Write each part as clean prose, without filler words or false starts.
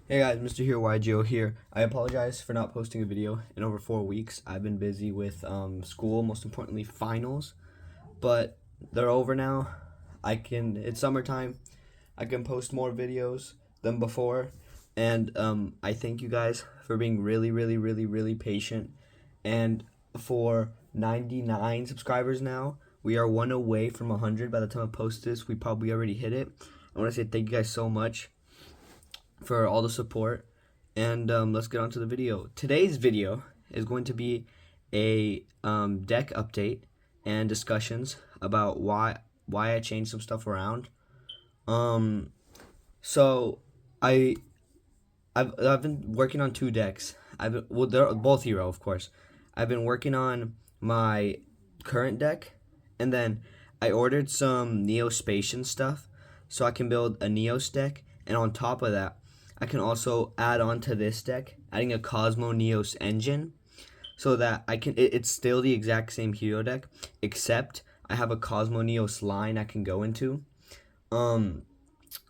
Hey guys, Mr. Here YGO here. I apologize for not posting a video in over 4 weeks. I've been busy with school, most importantly finals, but they're over now. It's summertime. I can post more videos than before, and I thank you guys for being really, really, really, really patient. And for 99 subscribers now, we are one away from 100. By the time I post this, we probably already hit it. I want to say thank you guys so much for all the support, and let's get on to the video. Today's video is going to be a deck update and discussions about why I changed some stuff around. Um, so I I've been working on two decks. They're both hero, of course. I've been working on my current deck, and then I ordered some Neospatian stuff so I can build a Neos deck, and on top of that, I can also add on to this deck, adding a Cosmo Neos engine, so that it's still the exact same hero deck, except I have a Cosmo Neos line I can go into. Um,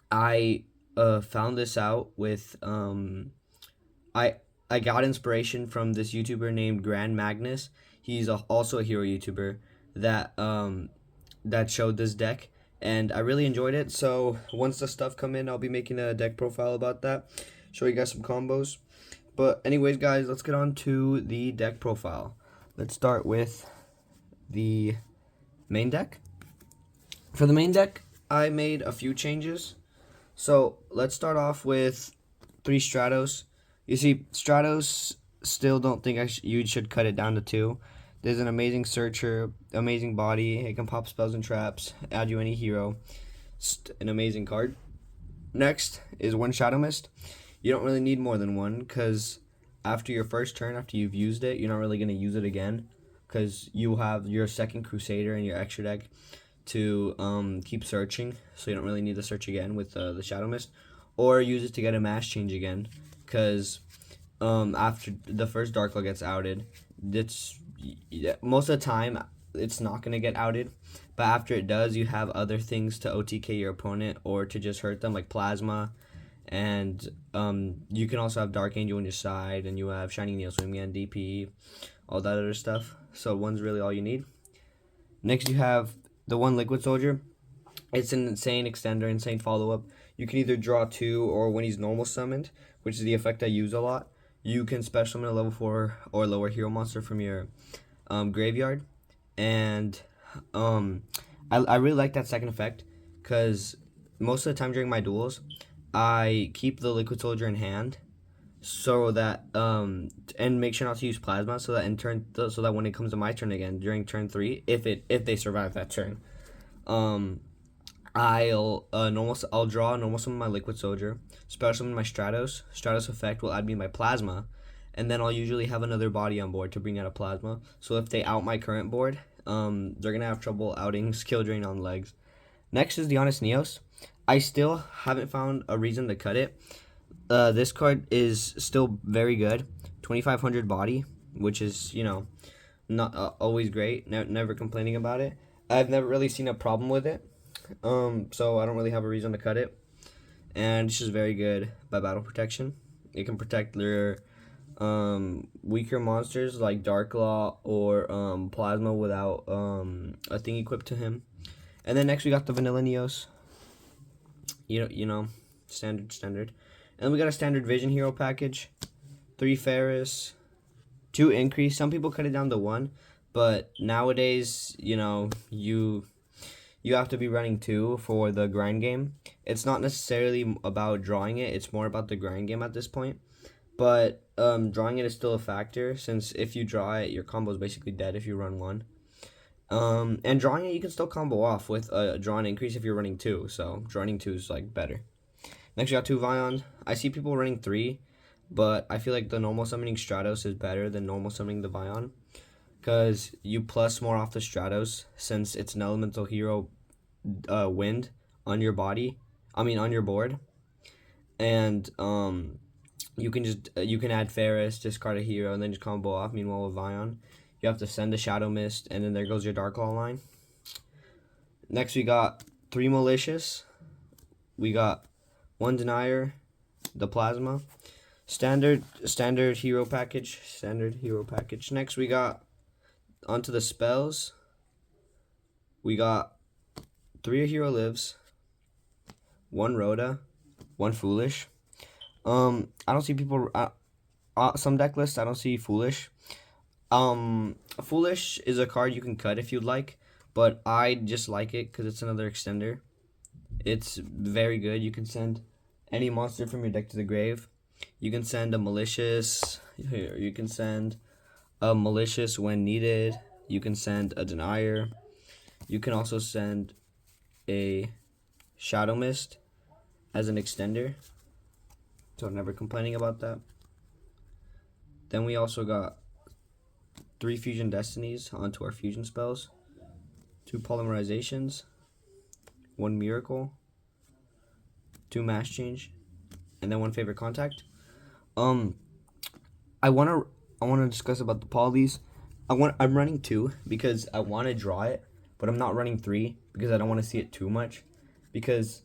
I found this out with I I got inspiration from this YouTuber named Grand Magnus. He's also a hero YouTuber that showed this deck, and I really enjoyed it. So once the stuff come in, I'll be making a deck profile about that, show you guys some combos. But anyways, guys, let's get on to the deck profile. Let's start with the main deck. For the main deck, I made a few changes. So let's start off with 3 Stratos. You see, Stratos still don't think you should cut it down to 2. There's an amazing searcher, amazing body. It can pop spells and traps, add you any hero. An amazing card. Next is 1 Shadow Mist. You don't really need more than one, because after your first turn, after you've used it, you're not really going to use it again, because you have your second Crusader in your extra deck to keep searching, so you don't really need to search again with the Shadow Mist, or use it to get a mass change again, because after the first Dark Claw gets outed, most of the time it's not going to get outed, but after it does, you have other things to OTK your opponent or to just hurt them, like Plasma, and you can also have Dark Angel on your side, and you have Shining Needle Swingman, DP, all that other stuff, so one's really all you need. Next, you have the 1 Liquid Soldier. It's an insane extender, insane follow-up. You can either draw 2, or when he's normal summoned, which is the effect I use a lot, you can special summon a level 4 or lower hero monster from your graveyard. And I really like that second effect, because most of the time during my duels, I keep the Liquid Soldier in hand, so that and make sure not to use Plasma, so that when it comes to my turn again during turn 3, if they survive that turn, I'll draw a normal summon my Liquid Soldier, special summon my Stratos. Stratos effect will add me my Plasma, and then I'll usually have another body on board to bring out a Plasma. So if they out my current board, they're gonna have trouble outing Skill Drain on legs. Next is the Honest Neos. I still haven't found a reason to cut it. This card is still very good. 2500 body, which is, not always great. Never complaining about it. I've never really seen a problem with it. So I don't really have a reason to cut it. And it's just very good by battle protection. It can protect their weaker monsters like Darklaw or Plasma without a thing equipped to him. And then next we got the Vanilla Neos. Standard. And then we got a standard Vision Hero package. 3 Ferris, 2 Increase. Some people cut it down to 1, but nowadays, you have to be running 2 for the grind game. It's not necessarily about drawing it, it's more about the grind game at this point. But drawing it is still a factor, since if you draw it, your combo is basically dead if you run 1. And drawing it, you can still combo off with a draw and increase if you're running 2, so drawing 2 is like better. Next, you got 2 Vions. I see people running 3, but I feel like the normal summoning Stratos is better than normal summoning the Vion, because you plus more off the Stratos, since it's an elemental hero wind on your on your board. And you can add Ferris, discard a hero, and then just combo off. Meanwhile with Vion, you have to send a Shadow Mist, and then there goes your Dark Claw line. Next, we got 3 Malicious. We got 1 Denier, the plasma. Standard hero package. Next we got onto the spells. We got 3 hero lives, 1 Rhoda, 1 foolish. I don't see people some deck lists I don't see foolish. Foolish is a card you can cut if you'd like, but I just like it because it's another extender. It's very good. You can send any monster from your deck to the grave. You can send a malicious. Here, you can send a malicious when needed. You can send a denier. You can also send a shadow mist as an extender. So never complaining about that. Then we also got 3 fusion destinies onto our fusion spells, 2 polymerizations, 1 miracle, 2 mass change, and then 1 favorite contact. I wanna discuss about the polys. I'm running 2 because I want to draw it, but I'm not running 3 because I don't want to see it too much. Because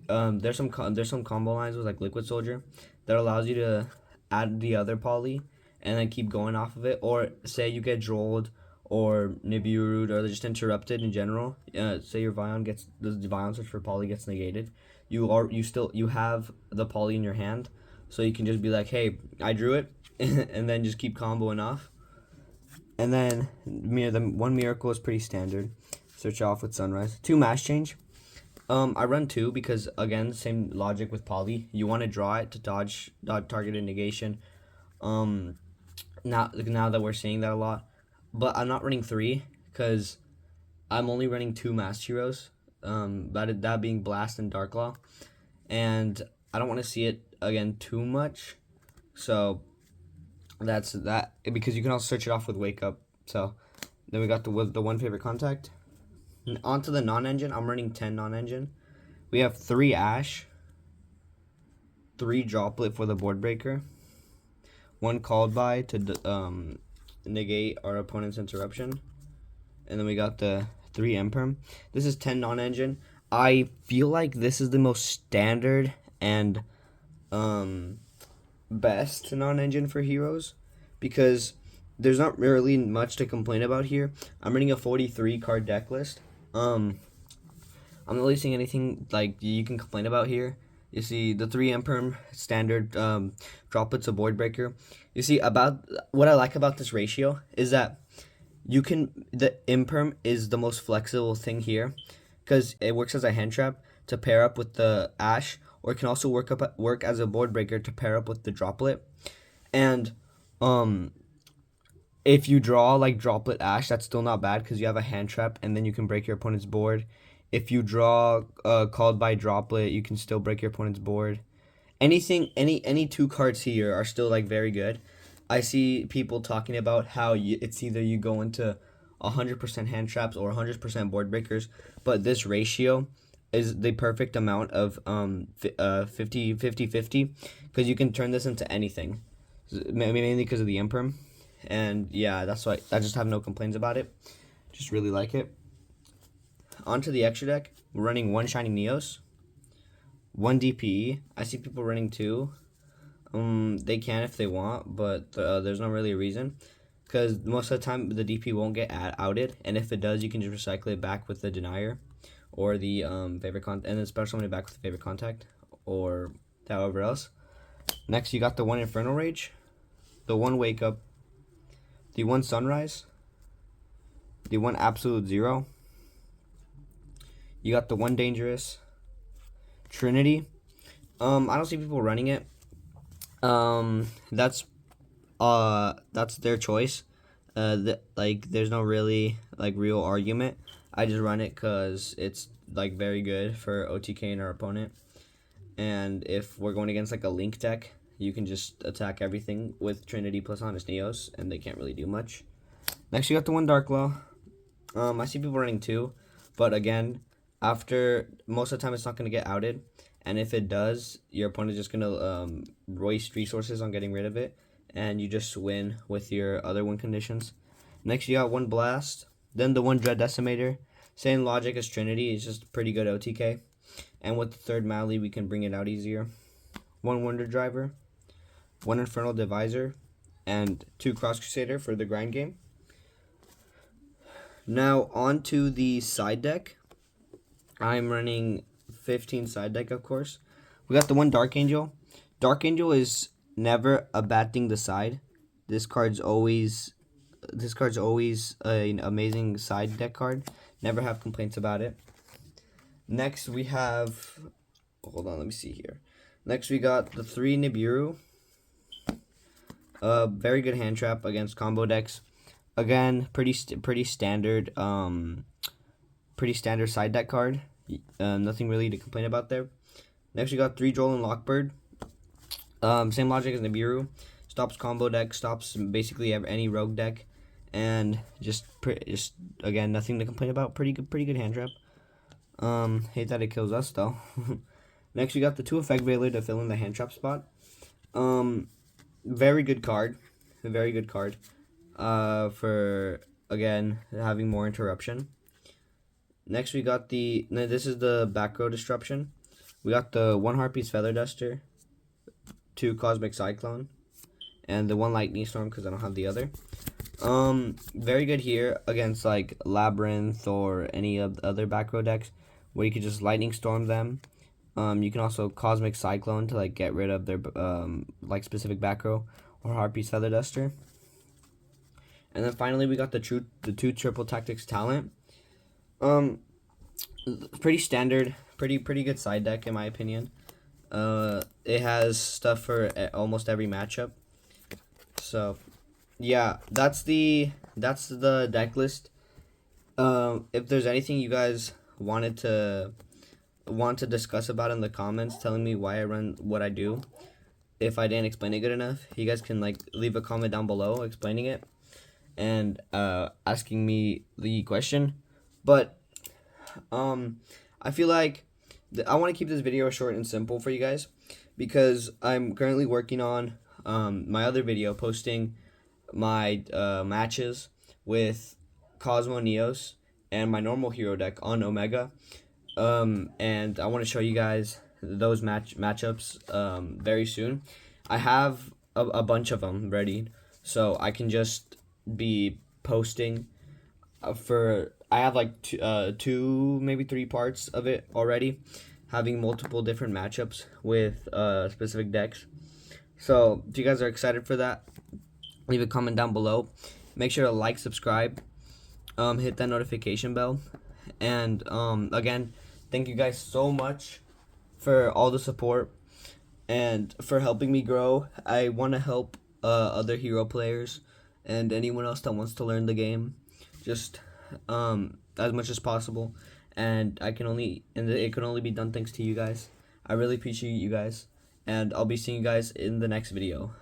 there's some combo lines with like Liquid Soldier that allows you to add the other poly and then keep going off of it. Or say you get Drolled or Nibiru'd or just interrupted in general. Say your Vion gets the Vion search for poly gets negated. You have the poly in your hand, so you can just be like, hey, I drew it, and then just keep comboing off. And then the 1 miracle is pretty standard. Search off with Sunrise. 2 mass change. I run 2 because again, same logic with poly. You want to draw it to dodge targeted negation. Now that we're seeing that a lot, but I'm not running 3 because I'm only running 2 mass heroes. That being Blast and Darklaw, and I don't want to see it again too much. So that's that, because you can also search it off with Wake Up. So then we got the 1 favorite contact. Onto the non-engine, I'm running 10 non-engine. We have 3 Ash, 3 Droplet for the board breaker, 1 Called By to negate our opponent's interruption, and then we got the 3 Imperm. This is 10 non-engine. I feel like this is the most standard and best non-engine for heroes because there's not really much to complain about here. I'm running a 43 card deck list. I'm not really seeing anything like you can complain about here. You see the 3 Imperm standard droplets a void breaker. You see, about what I like about this ratio is that the Imperm is the most flexible thing here because it works as a hand trap to pair up with the Ash, or it can also work as a board breaker to pair up with the droplet. And if you draw like Droplet Ash, that's still not bad because you have a hand trap and then you can break your opponent's board. If you draw Called By Droplet, you can still break your opponent's board. Any 2 cards here are still like very good. I see people talking about how it's either you go into 100% hand traps or 100% board breakers, but this ratio is the perfect amount of 50-50 because you can turn this into anything, mainly because of the Imperm. And yeah, that's why I just have no complaints about it. Just really like it. Onto the extra deck, we're running 1 Shining Neos, 1 DPE. I see people running 2. They can if they want, but there's not really a reason because most of the time the DP won't get outed, and if it does, you can just recycle it back with the denier or the favorite contact, and then special summon it back with the favorite contact or however else. Next, you got the 1 Infernal Rage, the 1 Wake Up, the 1 Sunrise, the 1 Absolute Zero. You got the 1 Dangerous, Trinity. I don't see people running it. That's their choice. There's no really like real argument. I just run it because it's like very good for OTK and our opponent. And if we're going against like a Link deck, you can just attack everything with Trinity plus Honest Neos, and they can't really do much. Next, you got the 1 Darklaw. I see people running 2, but again, after most of the time, it's not going to get outed. And if it does, your opponent is just going to waste resources on getting rid of it, and you just win with your other win conditions. Next, you got 1 Blast, then the 1 Dread Decimator. Same logic as Trinity, it's just pretty good OTK. And with the 3rd Mally, we can bring it out easier. 1 Wonder Driver, 1 Infernal Divisor, and 2 Cross Crusader for the grind game. Now on to the side deck. I'm running 15 side deck, of course. We got the 1 Dark Angel. Dark Angel is never a bad thing to side. This card's always an amazing side deck card. Never have complaints about it. Next we have, hold on, let me see here. Next we got the 3 Nibiru. Very good hand trap against combo decks. Again, pretty standard side deck card. Nothing really to complain about there. Next we got 3 Droll and Lockbird. Same logic as Nibiru. Stops combo deck, stops basically any rogue deck, and just again, nothing to complain about. Pretty good hand trap. Hate that it kills us though. Next we got the 2 Effect Veiler to fill in the hand trap spot. Very good card. Very good card. For again having more interruption. Next we got this is the back row disruption. We got the 1 Harpy's Feather Duster, 2 Cosmic Cyclone, and the 1 Lightning Storm because I don't have the other. Very good here against like Labyrinth or any of the other back row decks where you could just Lightning Storm them. You can also Cosmic Cyclone to like get rid of their like specific back row, or Harpy's Feather Duster. And then finally we got the 2 Triple Tactics Talent. Pretty standard, pretty good side deck in my opinion. It has stuff for almost every matchup. So yeah, that's the deck list. If there's anything you guys want to discuss about in the comments, telling me why I run what I do, if I didn't explain it good enough, you guys can like leave a comment down below explaining it and asking me the question. But I feel like I want to keep this video short and simple for you guys because I'm currently working on my other video, posting my matches with Cosmo Neos and my normal hero deck on Omega, and I want to show you guys those matchups very soon. I have a bunch of them ready, so I can just be posting I have like 2 maybe 3 parts of it already, having multiple different matchups with specific decks. So if you guys are excited for that, leave a comment down below. Make sure to like, subscribe, hit that notification bell, and again, thank you guys so much for all the support and for helping me grow. I want to help other hero players and anyone else that wants to learn the game just as much as possible, and it can only be done thanks to you guys. I really appreciate you guys, and I'll be seeing you guys in the next video.